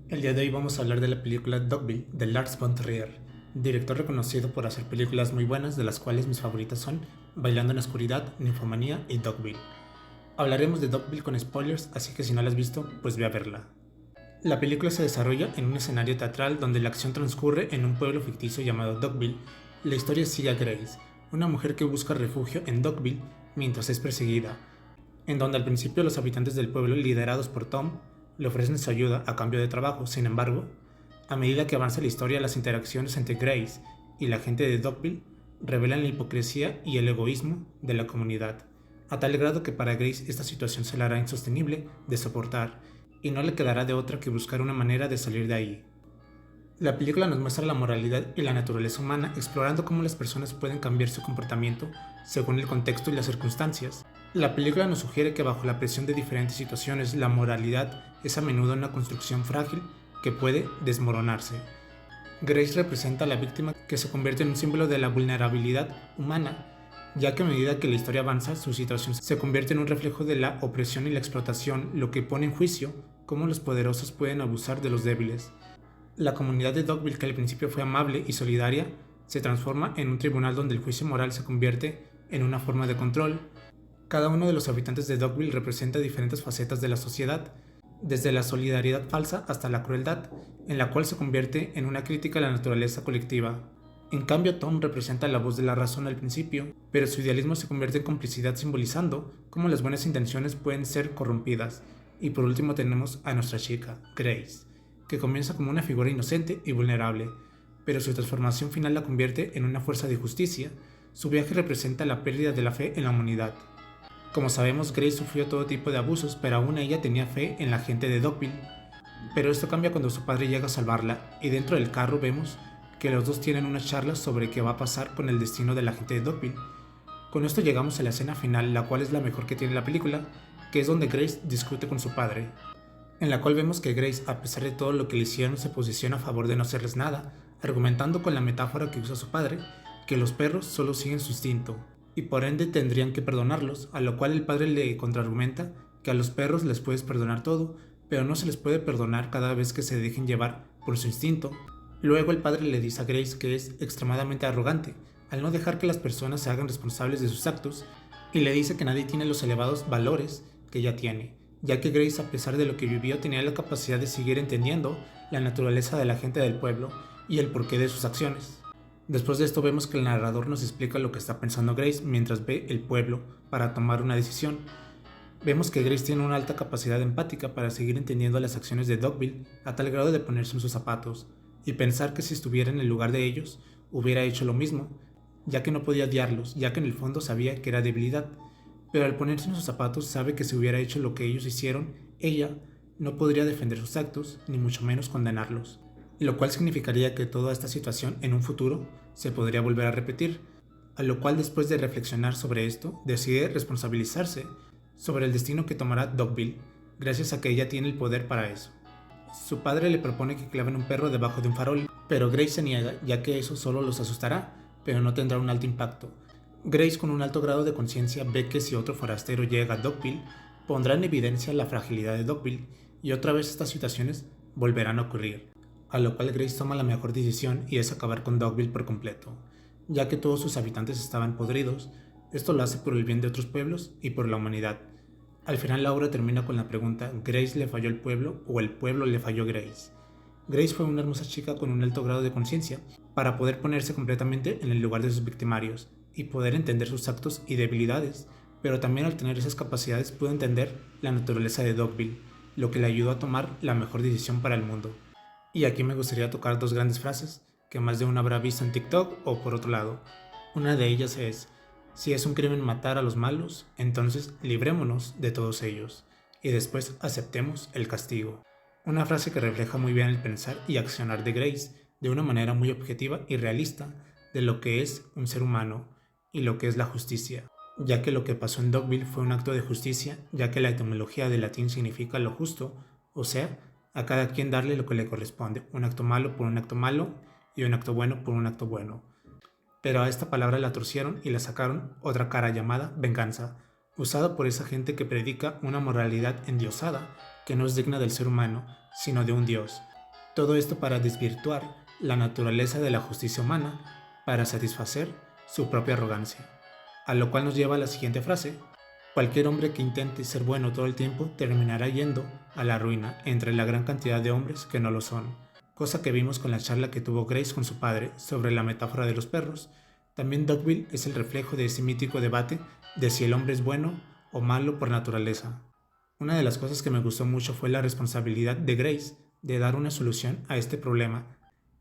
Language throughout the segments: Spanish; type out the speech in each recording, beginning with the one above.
El día de hoy vamos a hablar de la película Dogville de Lars von Trier, director reconocido por hacer películas muy buenas, de las cuales mis favoritas son Bailando en la Oscuridad, Ninfomanía y Dogville. Hablaremos de Dogville con spoilers, así que si no la has visto, pues ve a verla. La película se desarrolla en un escenario teatral donde la acción transcurre en un pueblo ficticio llamado Dogville. La historia sigue a Grace, una mujer que busca refugio en Dogville mientras es perseguida, en donde al principio los habitantes del pueblo, liderados por Tom, le ofrecen su ayuda a cambio de trabajo. Sin embargo, a medida que avanza la historia, las interacciones entre Grace y la gente de Dogville revelan la hipocresía y el egoísmo de la comunidad, a tal grado que para Grace esta situación se le hará insostenible de soportar y no le quedará de otra que buscar una manera de salir de ahí. La película nos muestra la moralidad y la naturaleza humana, explorando cómo las personas pueden cambiar su comportamiento según el contexto y las circunstancias. La película nos sugiere que bajo la presión de diferentes situaciones, la moralidad es a menudo una construcción frágil que puede desmoronarse. Grace representa a la víctima, que se convierte en un símbolo de la vulnerabilidad humana, ya que a medida que la historia avanza, su situación se convierte en un reflejo de la opresión y la explotación, lo que pone en juicio cómo los poderosos pueden abusar de los débiles. La comunidad de Dogville, que al principio fue amable y solidaria, se transforma en un tribunal donde el juicio moral se convierte en una forma de control. Cada uno de los habitantes de Dogville representa diferentes facetas de la sociedad, desde la solidaridad falsa hasta la crueldad, en la cual se convierte en una crítica a la naturaleza colectiva. En cambio, Tom representa la voz de la razón al principio, pero su idealismo se convierte en complicidad, simbolizando cómo las buenas intenciones pueden ser corrompidas. Y por último tenemos a nuestra chica, Grace, que comienza como una figura inocente y vulnerable, pero su transformación final la convierte en una fuerza de justicia. Su viaje representa la pérdida de la fe en la humanidad. Como sabemos, Grace sufrió todo tipo de abusos, pero aún ella tenía fe en la gente de Dogville. Pero esto cambia cuando su padre llega a salvarla, y dentro del carro vemos que los dos tienen una charla sobre qué va a pasar con el destino de la gente de Dogville. Con esto llegamos a la escena final, la cual es la mejor que tiene la película, que es donde Grace discute con su padre, en la cual vemos que Grace, a pesar de todo lo que le hicieron, se posiciona a favor de no hacerles nada, argumentando con la metáfora que usa su padre, que los perros solo siguen su instinto, y por ende tendrían que perdonarlos, a lo cual el padre le contraargumenta que a los perros les puedes perdonar todo, pero no se les puede perdonar cada vez que se dejen llevar por su instinto. Luego el padre le dice a Grace que es extremadamente arrogante, al no dejar que las personas se hagan responsables de sus actos, y le dice que nadie tiene los elevados valores que ella tiene, ya que Grace, a pesar de lo que vivió, tenía la capacidad de seguir entendiendo la naturaleza de la gente del pueblo y el porqué de sus acciones. Después de esto vemos que el narrador nos explica lo que está pensando Grace mientras ve el pueblo para tomar una decisión. Vemos que Grace tiene una alta capacidad empática para seguir entendiendo las acciones de Dogville, a tal grado de ponerse en sus zapatos y pensar que si estuviera en el lugar de ellos, hubiera hecho lo mismo, ya que no podía odiarlos, ya que en el fondo sabía que era debilidad. Pero al ponerse en sus zapatos sabe que si hubiera hecho lo que ellos hicieron, ella no podría defender sus actos, ni mucho menos condenarlos, lo cual significaría que toda esta situación en un futuro se podría volver a repetir, a lo cual, después de reflexionar sobre esto, decide responsabilizarse sobre el destino que tomará Dogville, gracias a que ella tiene el poder para eso. Su padre le propone que claven un perro debajo de un farol, pero Grace se niega, ya que eso solo los asustará, pero no tendrá un alto impacto. Grace, con un alto grado de conciencia, ve que si otro forastero llega a Dogville, pondrá en evidencia la fragilidad de Dogville, y otra vez estas situaciones volverán a ocurrir, a lo cual Grace toma la mejor decisión, y es acabar con Dogville por completo, ya que todos sus habitantes estaban podridos. Esto lo hace por el bien de otros pueblos y por la humanidad. Al final la obra termina con la pregunta: ¿Grace le falló al pueblo o el pueblo le falló a Grace? Grace fue una hermosa chica con un alto grado de conciencia para poder ponerse completamente en el lugar de sus victimarios y poder entender sus actos y debilidades, pero también al tener esas capacidades pudo entender la naturaleza de Dogville, lo que le ayudó a tomar la mejor decisión para el mundo. Y aquí me gustaría tocar dos grandes frases que más de una habrá visto en TikTok o por otro lado. Una de ellas es: si es un crimen matar a los malos, entonces librémonos de todos ellos y después aceptemos el castigo. Una frase que refleja muy bien el pensar y accionar de Grace de una manera muy objetiva y realista de lo que es un ser humano y lo que es la justicia, ya que lo que pasó en Dogville fue un acto de justicia, ya que la etimología del latín significa lo justo, o sea, a cada quien darle lo que le corresponde, un acto malo por un acto malo y un acto bueno por un acto bueno. Pero a esta palabra la torcieron y la sacaron otra cara llamada venganza, usada por esa gente que predica una moralidad endiosada que no es digna del ser humano, sino de un dios. Todo esto para desvirtuar la naturaleza de la justicia humana para satisfacer su propia arrogancia. A lo cual nos lleva a la siguiente frase: cualquier hombre que intente ser bueno todo el tiempo terminará yendo a la ruina entre la gran cantidad de hombres que no lo son. Cosa que vimos con la charla que tuvo Grace con su padre sobre la metáfora de los perros. También Dogville es el reflejo de ese mítico debate de si el hombre es bueno o malo por naturaleza. Una de las cosas que me gustó mucho fue la responsabilidad de Grace de dar una solución a este problema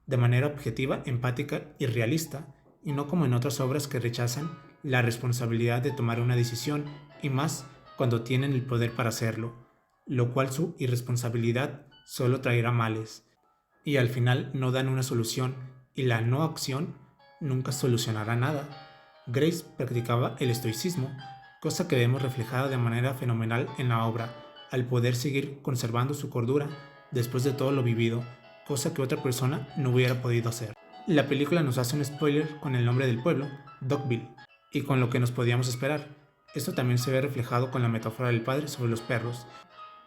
de manera objetiva, empática y realista, y no como en otras obras que rechazan la responsabilidad de tomar una decisión, y más cuando tienen el poder para hacerlo, lo cual su irresponsabilidad solo traerá males, y al final no dan una solución, y la no acción nunca solucionará nada. Grace practicaba el estoicismo, cosa que vemos reflejada de manera fenomenal en la obra, al poder seguir conservando su cordura después de todo lo vivido, cosa que otra persona no hubiera podido hacer. La película nos hace un spoiler con el nombre del pueblo, Dogville, y con lo que nos podíamos esperar. Esto también se ve reflejado con la metáfora del padre sobre los perros,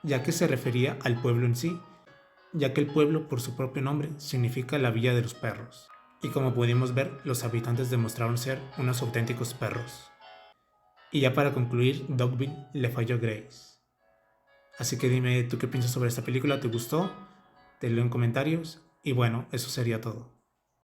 ya que se refería al pueblo en sí, ya que el pueblo por su propio nombre significa la villa de los perros. Y como pudimos ver, los habitantes demostraron ser unos auténticos perros. Y ya para concluir, Dogville le falló a Grace. Así que dime tú qué piensas sobre esta película, ¿te gustó? Te leo en comentarios y bueno, eso sería todo.